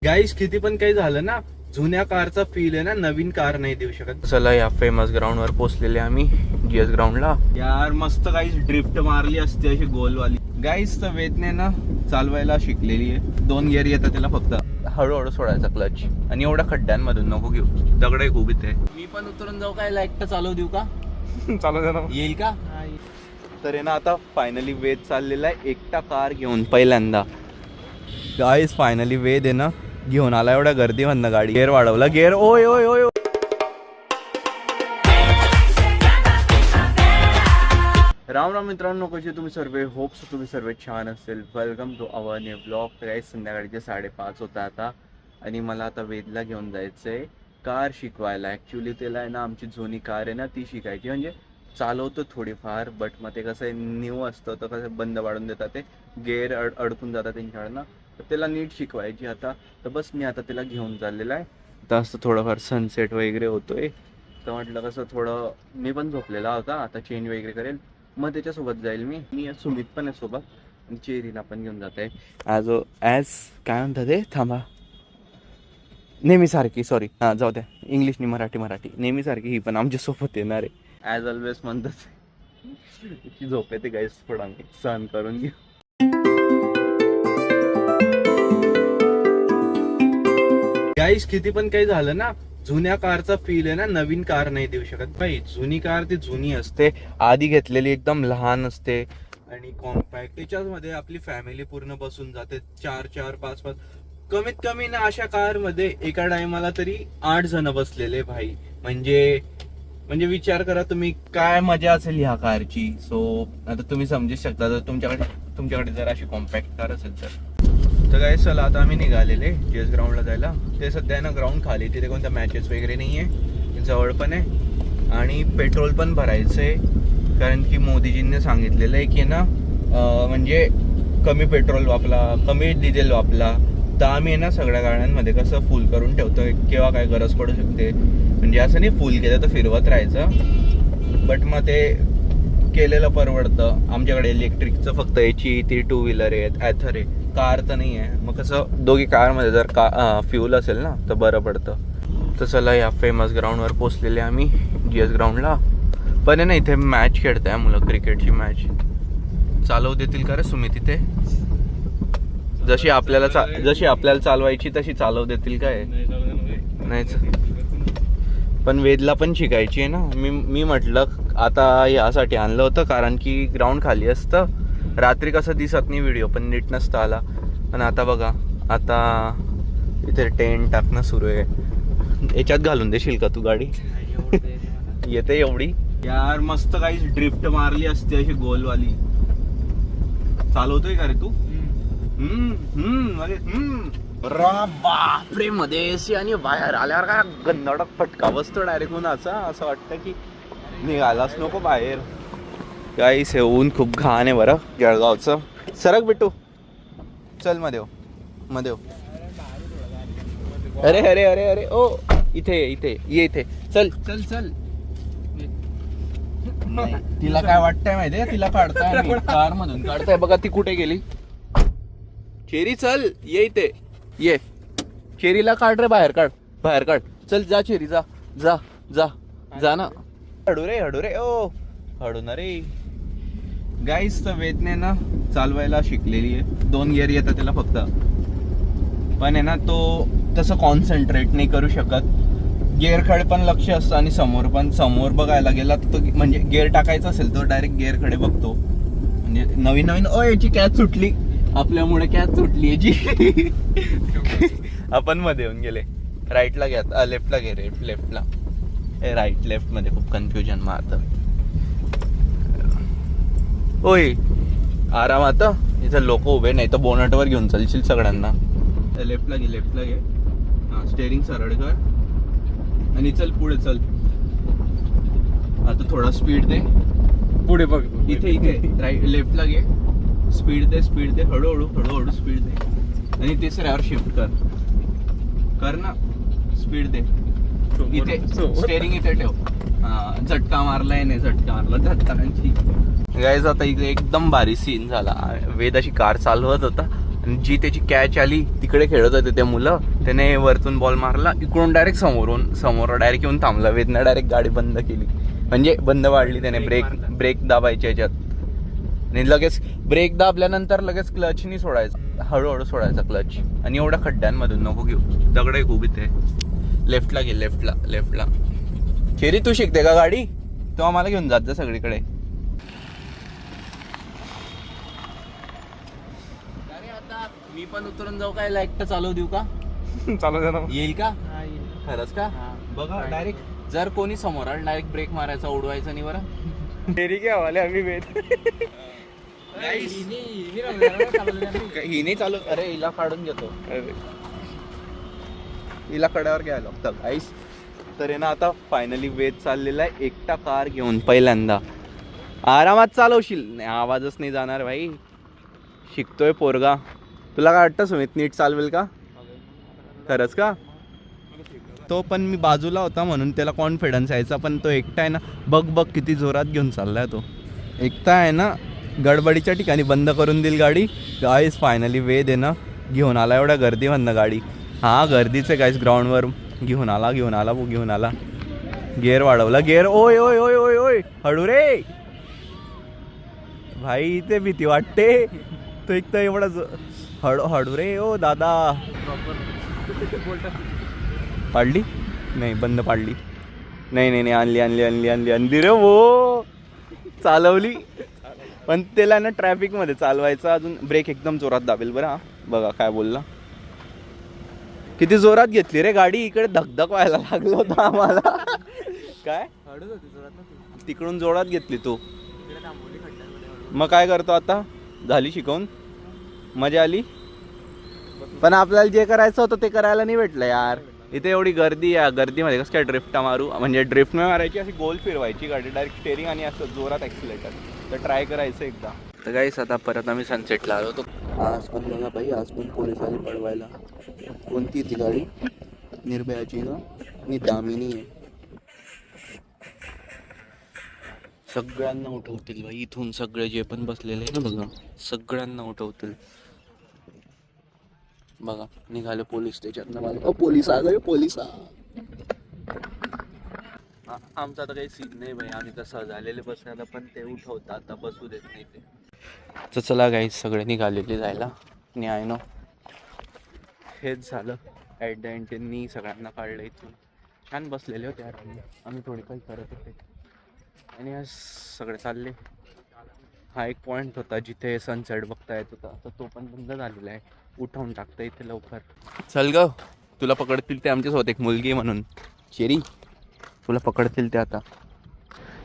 गाईस किती पण काही झालं ना, जुन्या कारचा फील आहे ना नवीन कार नाही देऊ शकत. चला या फेमस ग्राउंड वर पोहोचलेले आम्ही, जीएस ग्राउंडला. यार मस्त गाईस ड्रिफ्ट मारली असते अशी गोलवाली. गाईस तर वेदने ना चालवायला शिकलेली आहे. 2 गिअर येतात त्याला, फक्त हळूहळू सोडायचा क्लच. आणि एवढ्या खड्ड्यांमधून नको घेऊ, दगड खूप इथे. मी पण उतरून जाऊ काय, एकटा चालवू देऊ का? चालू दे ना. येईल का? तर आहे ना आता फायनली वेद चाललेला आहे एकटा कार घेऊन पहिल्यांदा. गाईस फायनली वेद आहे ना घेऊन आला एवढ्या गर्दी म्हणणं गाडी. गेअर वाढवला, गेअर. ओय ओय ओय. राम राम मित्रांनो, कसे तुम्ही सर्व? होप्स तुम्ही सर्व छान असेल. Welcome to our new blog. Guys संध्याकाळचे 5:30 होता आता, आणि मला आता वेदला घेऊन जायचंय कार शिकवायला. ॲक्च्युली त्याला आहे ना आमची जुनी कार आहे ना ती शिकायची. म्हणजे चालवतो थोडीफार, बट मग ते कसं आहे न्यू असतं तर कसं बंद पाडून देतात, ते गेअर अडकून जातात त्यांच्याकडनं. तर त्याला नीट शिकवायची आता. तर बस मी आता त्याला घेऊन चाललेला आहे. तर असं थोडंफार सनसेट वगैरे होतोय, तर म्हटलं कसं थोडं मी पण झोपलेला होता, आता चेंज वगैरे करेल मग त्याच्यासोबत जाईल. मी सुमित पण आहे सोबत, आणि चेरीला पण घेऊन जात आहे. ॲज काय म्हणतात ते, थांबा, नेहमीसारखी, सॉरी हां जाऊ द्या, इंग्लिश नाही मराठी नेहमीसारखी ही पण आमच्यासोबत येणार आहे. ॲज ऑलवेज म्हणतात की झोप येते गाईस, थोडा मी सहन करून घेऊ. गाईस किती पण काही झालं ना, जुन्या कारचा फील आहे ना नवीन कार नाही देऊ शकत. भाई जुनी कार ती जुनी असते, आधी घेतलेली एकदम लहान असते आणि कॉम्पॅक्ट. त्याच्यामध्ये आपली फॅमिली पूर्ण बसून जाते, 4-4, 5-5, कमीत कमी ना अशा कार मध्ये एका टायमाला तरी 8 जण बसलेले भाई. म्हणजे विचार करा तुम्ही काय मजा असेल ह्या कारची. सो आता तुम्ही समजू शकता जर तुमच्याकडे जर अशी कॉम्पॅक्ट कार असेल तर काय. चला आता आम्ही निघालेले जीएस ग्राउंडला जायला. ते सध्या ना ग्राउंड खाली, तिथे कोणत्या मॅचेस वगैरे नाही आहे, जवळ पण आहे. आणि पेट्रोल पण भरायचं आहे, कारण की मोदीजींनी सांगितलेलं आहे की ना म्हणजे कमी पेट्रोल वापरा, कमी डिझेल वापरा. तर आम्ही ना सगळ्या गाड्यांमध्ये कसं फुल करून ठेवतोय, केव्हा काय गरज पडू शकते. म्हणजे असं नाही फुल केलं तर फिरवत राहायचं, बट मग ते केलेलं परवडतं. आमच्याकडे इलेक्ट्रिकचं फक्त याची ती 2 व्हीलर आहे, ॲथर आहे, कार तर नाही आहे. मग कसं दोघी कारमध्ये जर फ्यूल असेल ना तर बरं पडतं. तर चला या फेमस ग्राउंडवर पोचलेले आम्ही, जीएस ग्राउंडला. पण आहे ना इथे मॅच खेळत आहे मुलं, क्रिकेटची मॅच. चालवू देतील का रे सुमित तिथे? जशी आपल्याला चालवायची तशी चालवू देतील काय? नाहीच. पण वेदला पण शिकायची आहे ना. मी म्हटलं आता यासाठी आणलं होतं, कारण की ग्राउंड खाली असतं, रात्री कसं दिसत नाही व्हिडिओ पण नीट नसतं आला. पण आता बघा, आता इथे टेंट टाकणं सुरू आहे. याच्यात घालून देशील का तू गाडी? येते एवढी. यार मस्त काही ड्रिफ्ट मारली असते अशी गोलवाली. चालवतोय का रे तू? बापरे, मध्ये एसी आणि बाहेर आल्यावर काय गंधडक फटका बसतो डायरेक्ट उन्हाचा. असं वाटतं की निघालाच नको बाहेर. गाईस हे ऊन खूप घाण आहे बरं जळगावचं. सरक बिट्टू, चल मध्ये हो. अरे अरे अरे अरे ओ, इथे ये इथे. चल. तिला काय वाटतंय माहितीये, तिला काढताय कार मधून काढताय बघा. ती कुठे गेली? चेरी चल, ये इथे ये. चेरीला काढ रे, बाहेर काढ. चल जा चेरी, जा ना. हडू रे ओ, हडू ना रे. गाईस तर वेदने ना चालवायला शिकलेली आहे. 2 गिअर येतात त्याला फक्त, पण आहे ना तो तसं कॉन्सन्ट्रेट नाही करू शकत. गिअरकडे पण लक्ष असतं, आणि समोर बघायला गेला तर तो म्हणजे गिअर टाकायचा असेल तर डायरेक्ट गिअरकडे बघतो. म्हणजे नवीन याची कॅच सुटली, आपल्यामुळे कॅच सुटली याची. आपण मध्ये येऊन गेले. राईटला घ्या, लेफ्टला घे रे, लेफ्टला. राईट लेफ्ट मध्ये खूप कन्फ्युजन मारतं. ओय आरामात, इथं लोक उभे नाही तर बोनटवर घेऊन चालशील सगळ्यांना. लेफ्टला घे. हा, स्टेअरिंग सरळ कर आणि चल पुढे चल. आता थोडा स्पीड दे, पुढे बघ. इथे राईट लेफ्टला घे. स्पीड दे, हळूहळू स्पीड दे. आणि तिसऱ्यावर शिफ्ट कर ना, स्पीड दे. इथे स्टेअरिंग इथे ठेव. झटका मारलाय नाही, झटका. गाईज आता इथे एकदम भारी सीन झाला. वेद अशी कार चालवत होता आणि जी त्याची कॅच आली तिकडे खेळत होते ते मुलं, त्याने वरतून बॉल मारला, इकडून डायरेक्ट समोर डायरेक्ट येऊन थांबला. वेदना डायरेक्ट गाडी बंद केली, म्हणजे बंद वाढली त्याने. ब्रेक दाबायच्या याच्यात आणि लगेच ब्रेक दाबल्यानंतर लगेच क्लचनी सोडायचा, हळूहळू सोडायचा क्लच. आणि एवढ्या खड्ड्यांमधून नको घेऊ, दगड खूप इथे. लेफ्टला घे, लेफ्टला. शेरी तू शिकते का गाडी? तो आम्हाला घेऊन जात जा सगळीकडे. अरे आता मी पण उतरून जाऊ काय? लाईट चालू देऊ का? चालू दे ना. येईल का? खरंच का? बघा डायरेक्ट जर कोणी समोर आलं डायरेक्ट ब्रेक मारायचा, उडवायचा नाही बरं. फेरी घ्या वाले आम्ही वेद. ही नाही चालू. अरे हिला काढून घेतो, अरे हिला कड्यावर घ्यायला लागतं गाईस. तर आहे ना आता फायनली वेद चाललेला आहे एकटा कार घेऊन. पहिल्यांदा आरामात चालवशील, नाही आवाजच नाही जाणार भाई. शिकतोय पोरगा. तुला काय वाटतं सुमित नीट चालवेल का? खरंच का? तो पण मी बाजूला होता म्हणून त्याला कॉन्फिडन्स यायचा, पण तो एकटा आहे ना, बघ किती जोरात घेऊन चाललाय तो. एकटा आहे ना, गडबडीच्या ठिकाणी बंद करून देईल गाडी. गाईस फायनली वेद आहे ना घेऊन आला एवढ्या गर्दीमधनं गाडी. हा गर्दीचे गाईस, ग्राउंडवर घेऊन आला. गिअर वाढवला, गिअर. ओय हळू रे भाई, इथे भीती वाटते. तो एक तर एवढा हळू रे. ओ दादा, पाडली नाही, बंद पाडली नाही. आणली रे वो. चालवली, पण त्याला ना ट्रॅफिक मध्ये चालवायचं. अजून ब्रेक एकदम जोरात दाबेल बरं. हा बघा काय बोलला, किती जोरात घेतली रे गाडी. इकडे धकधक व्हायला लागलं होतं आम्हाला. काय तिकडून जोरात घेतली तू. मग काय करतो आता? झाली शिकवून, मजा आली, पण आपल्याला जे करायचं होतं ते करायला नाही भेटलं यार. इथे एवढी गर्दी आहे, गर्दीमध्ये कसं काय ड्रिफ्ट मारू? म्हणजे ड्रिफ्ट नाही मारायची, अशी गोल फिरवायची गाडी डायरेक्ट स्टेरिंग आणि असं जोरात ॲक्सिलेटर. तर ट्राय करायचं एकदा. तर गाईस आता परत आम्ही सनसेटला आलो होतो. आज पण बघा भाई, आज पण पोलीस आली पळवायला. कोणती ती गाडी? निर्भयाची का? आणि दामिनी आहे. सगळ्यांना उठवतील भाई इथून. सगळे जे पण बसलेले आहे ना बघा, सगळ्यांना उठवतील. बघा निघाले पोलीस त्याच्यातनं. मला पोलीस आ गए, पोलीस आ. आमचा तर काही सीन नाही भाई, आम्ही तसं झालेले बसायला, पण ते उठवतात, आता बसू देत नाही ते. तर चला गाईस, सगळे निघालेले जायला. न्याय नो हेच झालं. ॲट द एंड त्यांनी सगळ्यांना काढलं इथून. छान बसलेले होते यार, आम्ही थोडी काही करत होते आणि आज सगळे चालले. हा एक पॉईंट होता जिथे सनसेट बघता येत होता, तर तो पण बंद झालेला आहे. उठवून टाकतं इथे लवकर. चल ग, तुला पकडतील ते आमच्यासोबत एक मुलगी म्हणून. शेरी तुला पकडतील ते आता.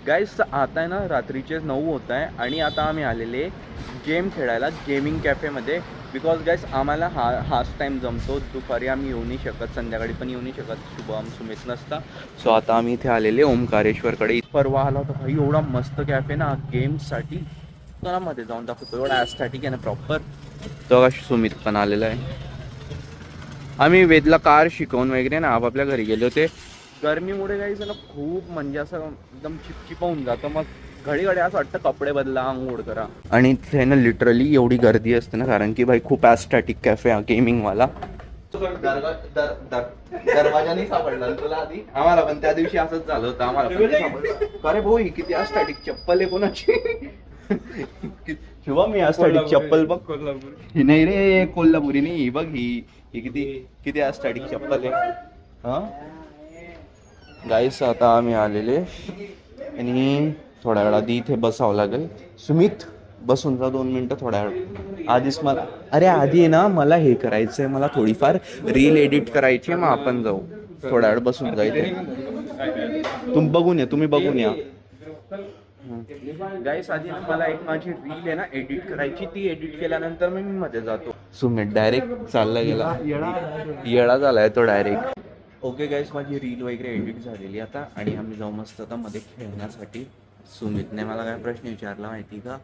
गाईस आता आहे ना रात्रीचे 9 होत आहे आणि आता आम्ही आलेले गेम खेळायला गेमिंग कॅफेमध्ये. बिकॉज गाईस आम्हाला हाच टाईम जमतो. दुपारी आम्ही येऊ नाही शकत, संध्याकाळी पण येऊ नाही शकत, शुभम सुमित नसता. सो आता आम्ही इथे आलेले ओमकारेश्वरकडे. परवा आला होता भाई, एवढा मस्त कॅफे ना गेम्ससाठी. तर मध्ये जाऊन दाखवतो, एवढा ॲस्थेटिक आहे ना प्रॉपर. तो सुमित पण आलेला आहे. आम्ही वेदला कार शिकवून वगैरे ना आपापल्या घरी गेले होते. गरमीमुळे काही ना खूप म्हणजे असं एकदम चिपचिप होऊन जातं. मग घडी असं वाटतं कपडे बदला, आंघोळ करा. आणि इथे ना लिटरली एवढी गर्दी असते ना, कारण की भाई खूप ॲस्थेटिक कॅफे हा गेमिंगवाला. दरवाजा नाही सापडला तुला आधी? आम्हाला पण त्या दिवशी असंच झालं होतं. आम्हाला पण अरे भाऊ, ही किती ॲस्थेटिक चप्पल आहे कोणाची. शिवा मी ॲस्थेटिक चप्पल बघ. ही नाही रे, कोल्हापुरी नाही. बघ ही किती ॲस्थेटिक चप्पल आहे. हा गाईस आता आम्ही आलेले आणि थोड्या वेळ आधी इथे बसावं लागेल. सुमित बसून जा 2 मिनिटं थोड्या वेळ. आधीच मला आधी आहे ना, मला हे करायचंय, मला थोडीफार रील एडिट करायची. मग आपण जाऊ थोड्या वेळ, बसून जा इथे. तुम्ही बघून या गाईस. आधी मला एक माझी रील आहे ना एडिट करायची, ती एडिट केल्यानंतर मी मध्ये जातो. सुमित डायरेक्ट चालला गेला, येडा झालाय तो डायरेक्ट. ओके गाईस, माझी रील वगैरे एडिट झालेली आता आणि आम्ही जाऊ मस्त आता मध्ये खेळण्यासाठी. सुमितने मला काय प्रश्न विचारला माहिती का?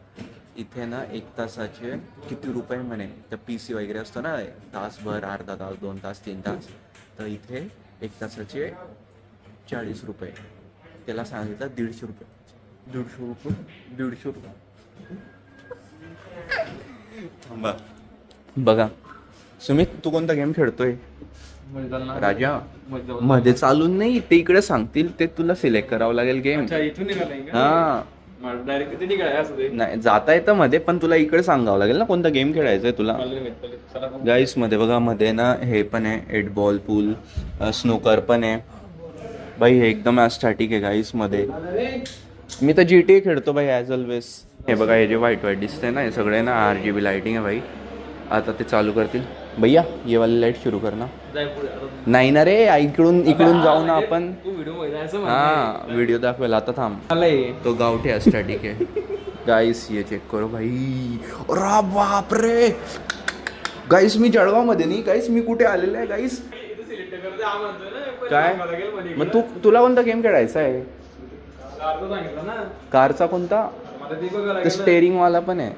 इथे ना 1 तासाचे किती रुपये म्हणे. तर PC वगैरे असतो ना, तासभर, अर्धा तास, 2 तास, 3 तास. तर इथे 1 तासाचे 40 रुपये. त्याला सांगितलं 150 रुपये. 150 रुपये. थांबा, बघा सुमित, तू कोणता गेम खेळतोय? राजा मध्ये चालून नाही, ते इकडे सांगतील, ते तुला सिलेक्ट करावं लागेल गेम. हा नाही जाता येतं मध्ये, पण तुला इकडे सांगावं लागेल ना कोणता गेम खेळायचा आहे तुला. गाईस मध्ये बघा, मध्ये ना हे पण आहे 8 बॉल पूल, स्नूकर पण आहे भाई. हे एकदम स्टॅटिक आहे गाईस मध्ये. मी तर GTA खेळतो भाई ॲज ऑलवेज. हे बघा, हे जे व्हाईट व्हाईट दिसतंय ना, हे सगळे ना RGB लाइटिंग आहे भाई. आता ते चालू करतील भैया, ये वाली लाईट सुरू कर ना. नाही ना रे, इकडून जाऊ ना आपण. हा व्हिडिओ दाखवेल आता, थांब. तो गावठी स्टॅटिक आहे गाईस. ये चेक करो भाई. अरे बाप रे गाईस, मी जळगाव मध्ये नाही गाईस, मी कुठे आलेलो आहे गाईस. काय मग तुला कोणता गेम खेळायचा आहे? कारचा कोणता? स्टेअरिंग वाला पण आहे.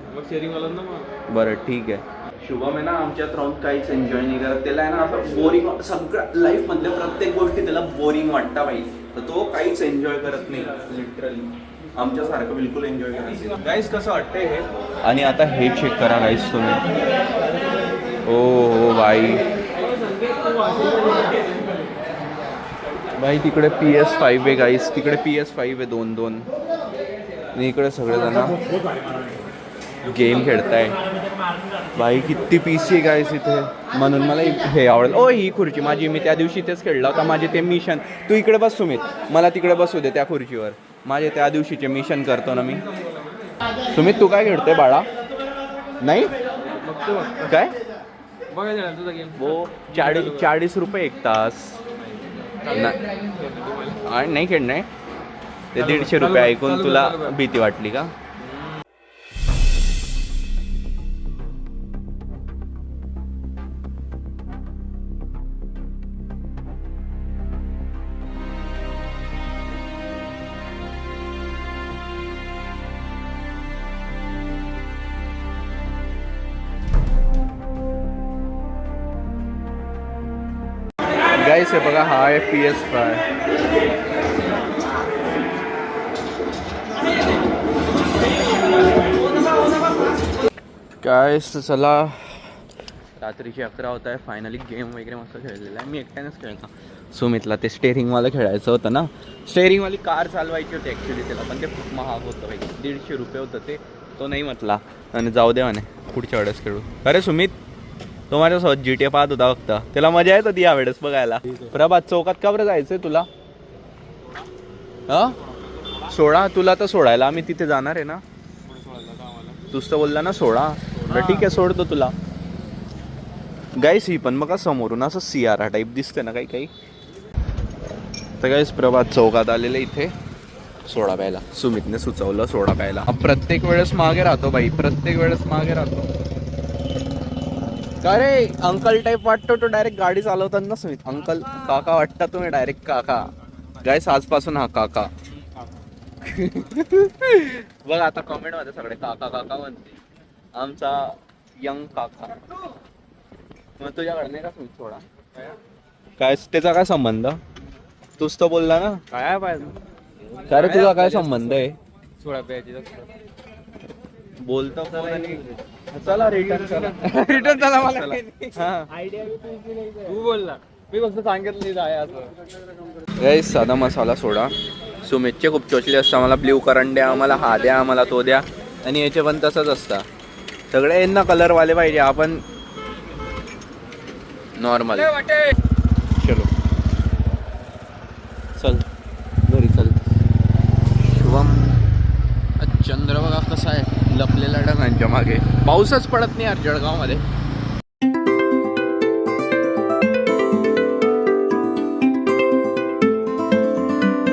बरं ठीक आहे. शुभम आहे ना आमच्यात राहून काहीच एन्जॉय नाही करत. त्याला आहे ना असं बोरिंग, सगळ्या लाईफ मधल्या प्रत्येक गोष्टी त्याला बोरिंग वाटतं भाई. तर तो काहीच एन्जॉय करत नाही लिटरली, आमच्यासारखं बिलकुल एन्जॉय करत नाही. गाईस कसं वाटतंय हे? आणि आता हे चेक करा गाईस तुम्ही. हो भाई, भाई तिकडे PS5 आहे गाईस, तिकडे PS5 आहे 2-2. आणि इकडे सगळेजण गेम खेळताय भाई. किती PC आहे गाईस इथे, म्हणून मला हे आवडेल. ओ ही खुर्ची माझी, मी त्या दिवशी तेच खेळला होता. माझे ते मिशन, तू इकडे बस सुमित, मला तिकडे बसू दे त्या खुर्चीवर. माझे त्या दिवशीचे मिशन करतो ना मी. सुमित तू काय खेळतोय बाळा? नाही काय वो 40 रुपये 1 तास. नाही खेळणार ते 150 रुपये ऐकून तुला भीती वाटली का? गाईस हे बघा, हा आहे PS5. गाईस चला, रात्रीची 11 होत आहे. फायनली गेम वगैरे मस्त खेळलेला आहे. मी एकट्यानेच खेळतो. सुमितला ते स्टेअरिंगवालं खेळायचं होतं ना, स्टेअरिंगवाली कार चालवायची होती ॲक्च्युली त्याला, पण ते खूप महाग होतं भाई. 150 रुपये होतं ते. तो नाही म्हटला आणि जाऊ दे म्हणे, पुढच्या वेळेस खेळू. अरे सुमित, तो माझ्यासोबत GTA पाहत होता फक्त, त्याला मजा येत होती यावेळेस बघायला. प्रभात चौकात का बरं जायचंय तुला? सोडा तुला तर सोडायला आम्ही तिथे जाणार आहे ना. तूच तर बोलला ना सोडा. बरं ठीक आहे, सोडतो तुला. गाईस ही पण बघा समोरून असं सियारा टाईप दिसते ना काही काही. तर गाईस प्रभात चौकात आलेले इथे सोडा प्यायला. सुमितने सुचवलं सोडा प्यायला. प्रत्येक वेळेस मागे राहतो बाई, प्रत्येक वेळेस मागे राहतो. का रे अंकल टाईप वाटतो तो डायरेक्ट गाडी चालवतात ना सुमित. अंकल काका वाटता तुम्ही डायरेक्ट काका. गाईस आजपासून हा काका. बघ आता कमेंट मध्ये सगळे काका काका म्हणते. आमचा यंग काका. मग तुझ्याकडे नाही का सुमित थोडा? काय त्याचा काय संबंध? तूच तर बोलला ना. काय पाहिजे का रे, तुझा काय संबंध आहे? सोडा प्यायची बोलतो चला रिटर्न चला. रिटर्न झाला मला. तू बोलला, मी फक्त सांगितलं जाय असं. गाईस साधा मसाला सोडा. सुमितचे खूप चोचले असतात. मला ब्ल्यू करंट द्या, मला हा द्या, मला तो द्या. आणि याचे पण तसंच असतं. सगळे यांना कलरवाले पाहिजे, आपण नॉर्मल. चलो चल घरी चल. शुभम चंद्र बघा कसा आहे लपलेला ढगांच्या मागे. पाऊसच पडत नाही यार जळगाव मध्ये.